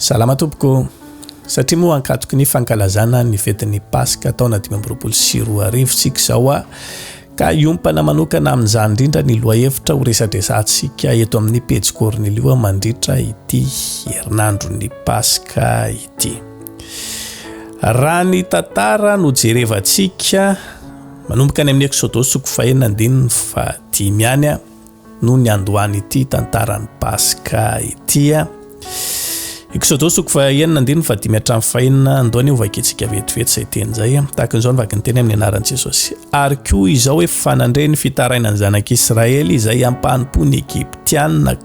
Salama tompoko. Satria moa ankatoky ny fankalazana ny fetin'ny Paska taona 2024 tsika zao ka iompana manokana amin'izany indrindra ny lohahevitra ho resadresantsika eto amin'ny pejy Cornelio mandritra ity herinandron'ny Paska ity. Raha ny tantara no jerevantsika manomboka ny amin'ny Exodosy fahenina fa 5 any no ny andohany ity tantaran'ny Paska ity. Exodosy fahenina fa 5 hatramin'ny fahenina andony ovakitsika vetivety zay teny zay tahaka izao nivaky ny teny amin'ny anaran'i Jesosy. Ary koa izao hoe fanandre ny fitarainan'ny zanak'Israely izay ampanimpony Egyptianina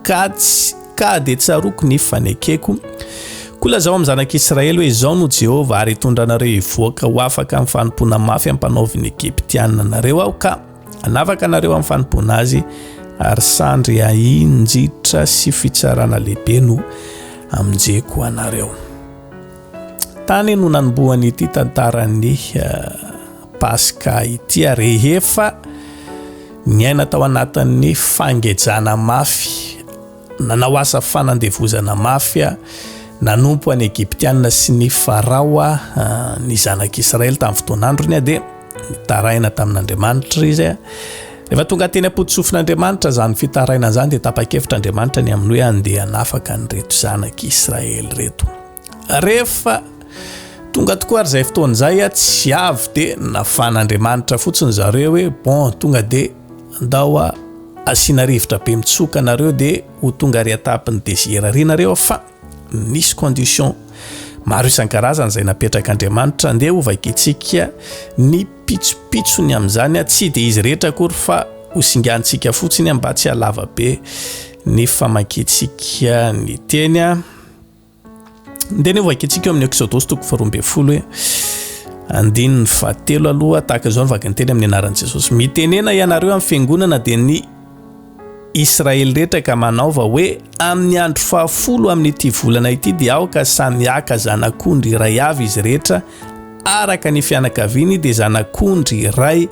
ka de tsaroko ny fanekeko. Kola zao amin'ny zanak'Israely hoe izao no Jehova ary hitondranareo hivoaka ho afaka amin'ny fanimpona mafy ampanaoviny Egyptianina nareo aho ka anavaka anareo amin'ny fanimpona azy ary sandry ahinjitra sy fitsarana lehibe no amjeko anareo. Tany no nanombohany ity tantaran'ny Paska ity rehefa niaina tao anatin'ny fangejana mafy, nanao asa fanandevozana mafy nanompo any Egyptianina sy ny Farao ny zanak'Israely tamin'ny fotoanandrony de nitaraina tamin'Andriamanitra izy. Rehefa tonga teny am-potsofin'Andriamanitra zany fitaraina zany de tapa-kevitr'Andriamanitra ny amin'ny hoe andeha hanafaka ny reto zanak'Israely reto. Rehefa tonga tokoa ary zay fotoan'izay tsy avy de nafan'Andriamanitra fotsiny zareo hoe bon tonga de andao asiana rivotra be mitsoka nareo de ho tonga ry atapin'ny desira ry nareo fa nisy condition maro isan-karazany zay napetrak'Andriamanitra andeha ovakitsika ny pitsopitsony amin'izany tsy de izy rehetra akory fa ho singantsika fotsiny mba tsy halava be ny famakitsika ny teny ndeny ovakitsika amin'ny Exodosy 12 andiny fahatelo aloha tahaka izao nivaky ny teny amin'ny anaran'i Jesosy. Mitenena ianareo amin'ny fiangonana de ny Israely rehetra ka manaova hoe amin'ny andro 10 amin'ity volana ity dia aoka samiaka zanak'ondry iray avy izy rehetra araka ny fianakaviany de zanak'ondry iray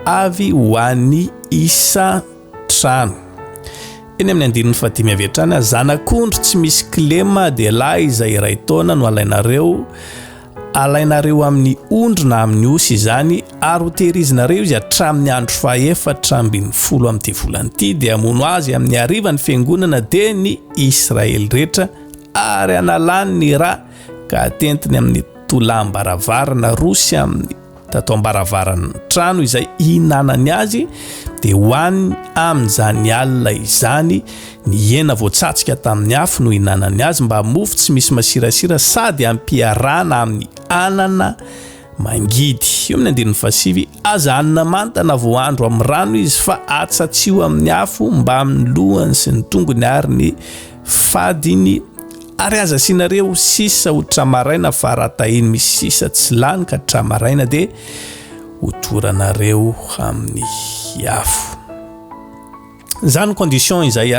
avy ho an'ny isa-trano. Eny amin'ny andininy fahatimy avy hatrany zanak'ondry tsy misy kilema de lahy izay iray taona no alainareo amin'ny ondry na amin'ny osy izany ary ho tehirizinareo izy hatramin'ny andro 4 amin'ity volana ity de amono azy amin'ny arivan'ny fiangonana de ny Israely rehetra ary analany ny ra ka atentiny amin'ny tolam-baravarana rosy amin'ny tato-baravarana trano izay hinanany azy de hoany amin'izany alina izany ny hena voatsatsika tamin'ny afo no hinanany azy mba mofo tsy misy masirasira sady ampiarana amin'ny anana mangidy. Io amin'ny andininy fahasivy aza anana mantana voandro amin'ny rano izy fa atsatsio amin'ny afo mba amin'ny lohany sy ny tongony ary ny fadiny ary aza sinareo sisa ho tramaraina fa raha tahiny misy sisa tsy lany ka tramaraina de ho toranareo amin'ny afo. Zany condition izay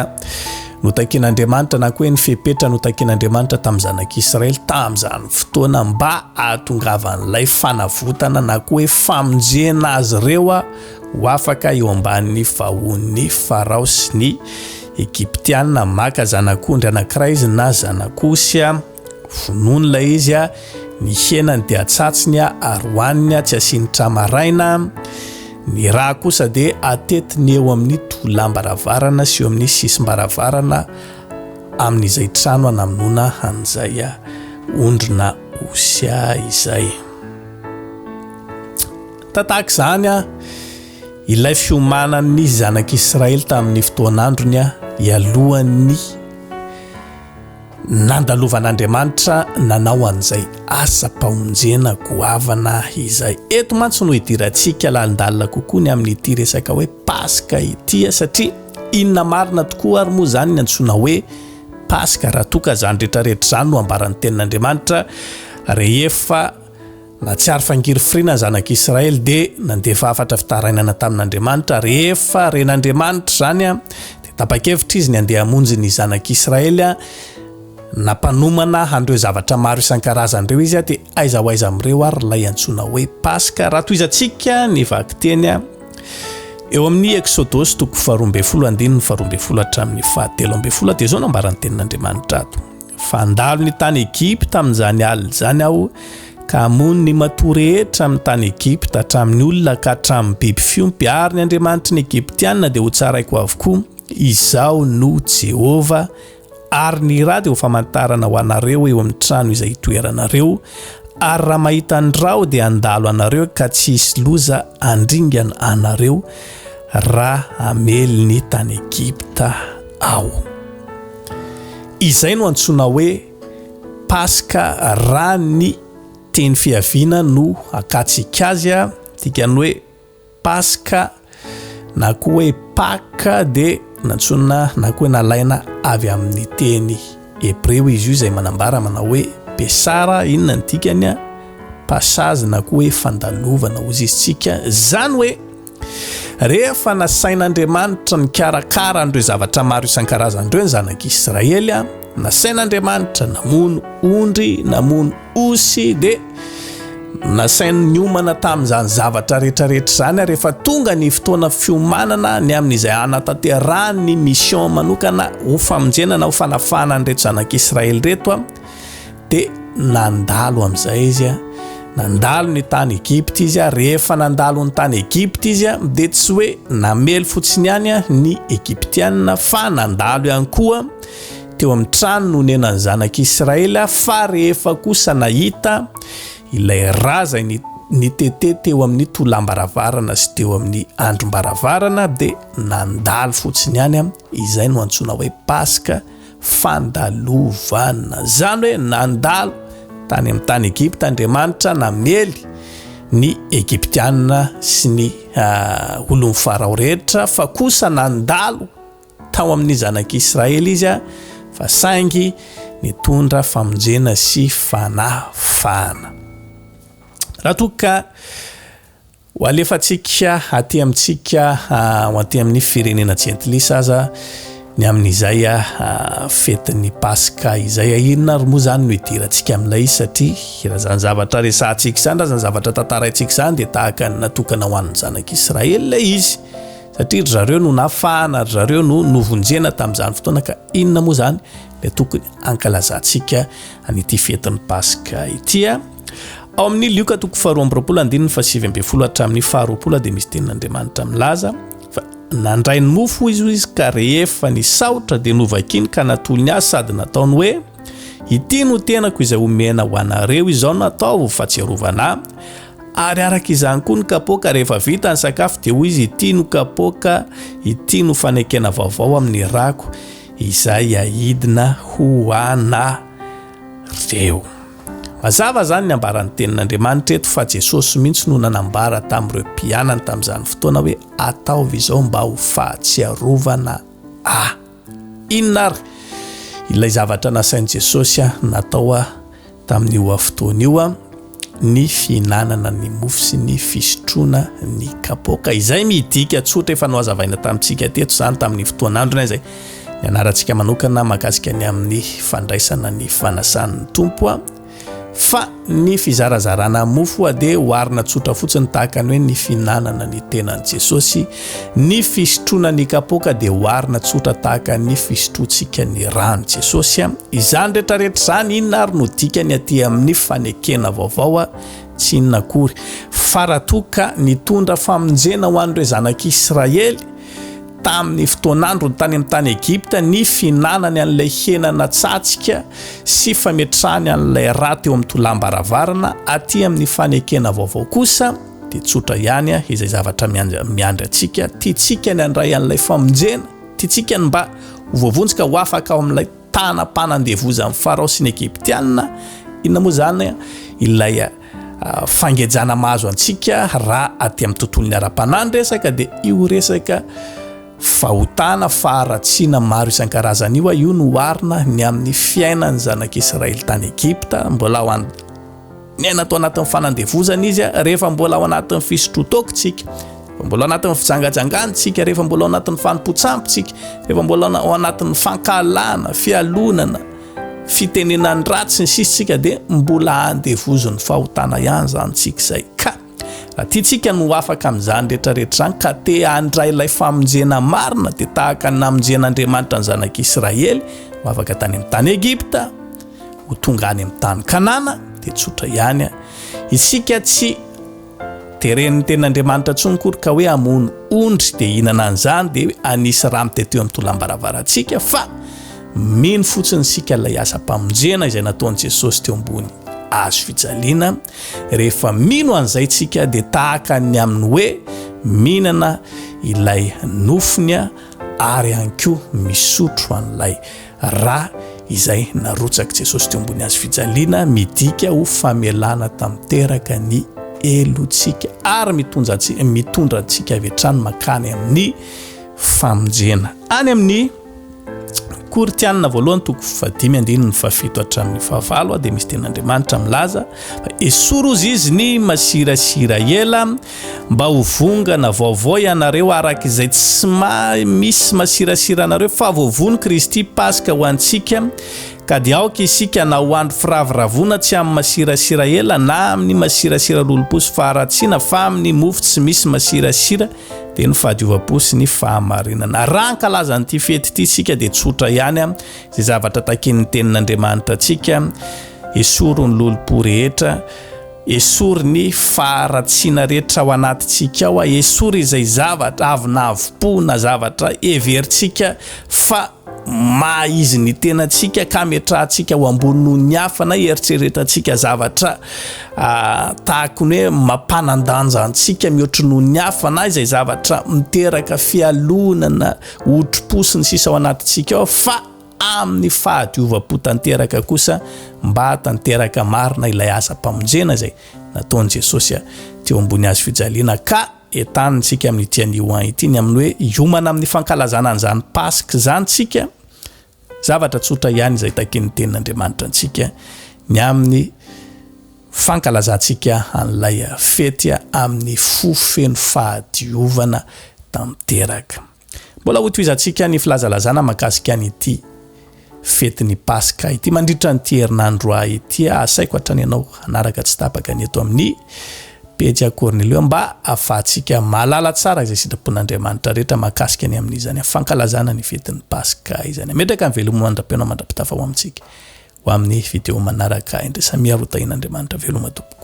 notakin'Andriamanitra na koa ny fepetra notakin'Andriamanitra tamin'ny zanak'Israely tamin'izany fotoana mba ahatongavan'ilay fanavotana na koa hoe famonjena azy reo ho afaka eo ambanin'ny vahon'ny Farao sy ny Egyptianina maka zanak'ondry anankiray izy na zanak'osy vonoiny ilay izy ny henany de atsatsiny ary hoaniny tsy asiany tramaraina. Ny raha kosa de atetiny eo amin'ny tolam-baravarana sy eo amin'ny sisim-baravarana amin'izay trano anamonona an'izay ondry na osy izay. Tataka izany ilay fiomanan'ny zanak'Israely tamin'ny fotoanandrony ialohan'ny nandalovan'Andriamanitra nanao an'izay asa-pamonjena goavana izay. Eto mantsy no hidirantsika landalina kokoa ny amin'ity resaka hoe Paska ity satria inona marina tokoa ary moa zany ny antsoina hoe Paska raha toka zany rehetrarehetra zany no ambaran'ny tenin'Andriamanitra rehefa na tsy ary fangirifirina ny zanak'Israely de nandefa afatra fitarainana tamin'Andriamanitra rehefa ren'Andriamanitra zany de tapa-kevitra izy ny andeha hamonjy ny zanak'Israely nampanomana handreo zavatra maro isan-karazany reo izy de aiza ho aiza amreo ary lay antsoina hoe Paska raha toizantsika ny vaky teny eo amin'ny Exodosy 12 andininy 12 hatramin'ny 13 de zao nambaran'ny tenin'Andriamanitra ato fandalo ny tany Egipta amin'izany alina zany aho ka hamono ny matoa rehetra amin'ny tany Egipta hatramin'ny olona ka hatramin'ny biby fiompy ary ny Andriamanitry ny Egiptianina dia ho tsaraiko avokoa. Izao no Jehova ary ny raha dia ho famantarana ho anareo eo amin'ny trano izay itoeranareo ary raha mahita ny rao dia andalo anareo ka tsy hisy loza andringana anareo raha amely ny tany Egipta ao. Izay no antsoina hoe Paska raha ny teny fiaviana no akatsika azy dikany hoe Paska na koa hoe Paka dia nantsona na koa nalaina avy amin'ny teny Hebreo izy io izay manambara manao hoe pesara inona ny dikany passage na koa hoe fandalovana ozy isitsika zany hoe rehefa nasain'Andriamanitra ny karakara andreo zavatra maro isan-karazany ireo ny zanak'Israely nasain'Andriamanitra namono ondry namono osy dia nasainy ny omana tamin'izany zavatra rehetrarehetra zany rehefa tonga ny fotoana fiomanana ny amin'izay anatanterahany mission manokana ho famonjena na ho fanafana ny reto zanak'Israely reto dia nandalo amin'izay izy nandalo ny tany Egipta izy rehefa nandalo ny tany Egipta izy dia tsy hoe namely fotsiny ihany ny Egiptianina fa nandalo ihany koa teo amin'ny trano no nenany zanak'Israely fa rehefa kosa nahita ilay raza ny tete teo amin'ny tolambaravarana sy teo amin'ny androm-baravarana dia nandalo fotsiny ihany izay no antsoina hoe Paska fandalovana zany hoe nandalo tany amin'ny tany Egipta Andriamanitra namely ny Egiptianina sy ny olon'ny Farao rehetra fa kosa nandalo tao amin'ny zanak'Israely izy fa saingy nitondra famonjena sy fanafana. Raha toka ho alefatsika aty amintsika ho aty amin'ny firenena jentilisa aza ny amin'izay fetin'ny Paska izay inona ary moa zany no hidirantsika amin'ilay satria raha zany zavatra resantsika zany raha zany zavatra tantaraintsika zany dia tahaka ny natokana ho an'ny zanak'Israely ilay izy satria ry zareo no nafana ry zareo no novonjena tamin'izany fotoana ka inona moa zany ilay tokony ankalazantsika an'ity fetin'ny Paska ity ao amin'ny Lioka 2:20 hatramin'ny 20 dia misy tenin'Andriamanitra milaza fa nandray ny mofo izy ka rehefa nisaotra dia novakiny ka natolo ny azy sady nataony hoe ity no tenako izay omena ho anareo izao natao fahatsiarovana ary araka izany koa ny kapoaka rehefa vita ny sakafo dia hoy izy ity no kapoaka ity no fanekena vaovao amin'ny rako izay ahidina ho anareo. Mazava zany ny ambaran'ny tenin'Andriamanitra eto fa Jesosy mihitsy no nanambara tamin'ireo mpianany tamin'izany fotoana hoe ataovy izao mba ho fahatsiarovana inona ary ilay zavatra nasain'i Jesosy natao tamin'io fotoana io ny fihinanana ny mofo sy ny fisotroana ny kapoaka izay midika tsotra efa noazavaina tamintsika teto zany tamin'ny fotoanandro izay ny anarantsika manokana makasika ny amin'ny fandraisana ny fanasan'ny tompo fa ny fizarazarana mofo dia hoarina tsotra fotsiny tahaka ny hoe ny fihinanana ny tenan'i Jesosy ny fisotroana ny kapoaka dia hoarina tsotra tahaka ny fisotrotsika ny rano Jesosy izany rehetrarehetra zany inona ary no dikany aty amin'ny fanekena vaovao tsy inona akory fa raha toka nitondra famonjena ho an'ireo zanak'Israely tamin'ny fotoanandro tany amin'ny tany Egipta ny fihinanany an'ilay henana tsatsika sy fametrahany an'ilay raha teo amin'ny tolambaravarana aty amin'ny fanekena vaovao kosa dia tsotra ihany izay zavatra miandry antsika tiatsika ny andray an'ilay famonjena tiatsika ny mba hovavonjika ho afaka ao amin'ilay tanam-panandevozan'ny Farao sy ny Egiptianina inona moa zany ilay fangejana mahazo antsika raha aty amin'ny tontolon'ny ara-panahy resaka dia io resaka fahotana faharatsiana maro isan-karazany io no hoarina ny amin'ny fiainany zanak'Israely tany Egipta mbola ho ny aina atao anatin'ny fanandevozana izy rehefa mbola ao anatin'ny fisotrotokontsika mbola ao anatin'ny fijangajangantsika rehefa mbola ao anatin'ny fanompotsambontsika rehefa mbola ao anatin'ny fankalana fialonana fitenenany ratsy ny sisitsika dia mbola andevozon'ny fahotana ihany zany tsika izay ka raha tiatsika no afaka amin'izany rehetrarehetra zany ka te handray ilay famonjena marina dia tahaka ny namonjen'Andriamanitra ny zanak'Israely ho afaka tany amin'ny tany Egipta ho tonga any amin'ny tany Kanana dia tsotra ihany isika tsy teren'ny ten'Andriamanitra tsony kory ka hoe amono ondry dia hinana an'izany dia anisy raha miteteo amin'ny tolam-baravarantsika fa mino fotsiny sika ilay asa-pamonjena izay nataon'i Jesosy teo ambony azo fijaliana rehefa mino an'izay tsika dia tahaka ny amin'ny hoe minana ilay nofony ary ihany koa misotro an'ilay raha izay narotsaka Jesosy teo ambony azo fijaliana midika ho famelana tamteraka ny elotsika ary mitondra antsika avy hatrany makany amin'ny famonjena any amin'ny Koritianina voalohany toko 5:7 hatramin'ny 9 dia misy ten'Andriamanitra milaza esorozy izy ny masirasira ela mba ho vongana vaovao ianareo araka izay tsy misy masirasira anareo fa voavony Kristy Paska ho antsika ka dia aoka isika na ho andro firaviravona tsy amin'ny masirasira ela na amin'ny masirasira loloposy faharatsiana fa amin'ny mofo tsy misy masirasira dia ny fahadiovam-posy ny fahamarinana raha hankalazain'ity fety ity sika dia tsotra ihany izay zavatra taken'ny tenin'Andriamanitra atsika esoro ny lolopo rehetra esoro ny faharatsiana rehetra ao anatintsika ao esoro izay zavatra avy na avopo na zavatra everintsika fa izy ny tenantsika ka metrahantsika ho ambony noho ny hafa na eritreretantsika zavatra tahaka ny hoe mampanandanja antsika mihoatra noho ny hafa na izay zavatra miteraka fialonana otroposiny sisa ao anatintsika ao fa amin'ny fahadiovam-po tanteraka kosa mba tanteraka marina ilay asa-pamonjena izay nataon'i Jesosy teo ambony azo fijaliana ka etanitsika amin'ny tian'io ity ny amin'ny hoe iomana amin'ny fankalazana an'izany Paska zany tsika zavatra tsotra ihany izay taken'ny tenin'Andriamanitra antsika ny amin'ny fankalazantsika an'ilay fety amin'ny fofeno fahadiovana tamteraka. Mbola ho tohizantsika ny filazalazana mahakasika an'ity fetin'ny Paska ity mandritra n'ity herinandro ity asaiko hatrany ianao hanaraka tsy tapaka ny eto amin'ny pejy Cornelio mba afahantsika mahalala tsara izay sitrapon'Andriamanitra rehetra mahakasika ny amin'izany fankalazana ny fetin'ny Paska izany metraka ny veloma mandra-piona mandrapitafa ho amintsika ho amin'ny video manaraka indray samy aro tahin'Andriamanitra veloma tompoko.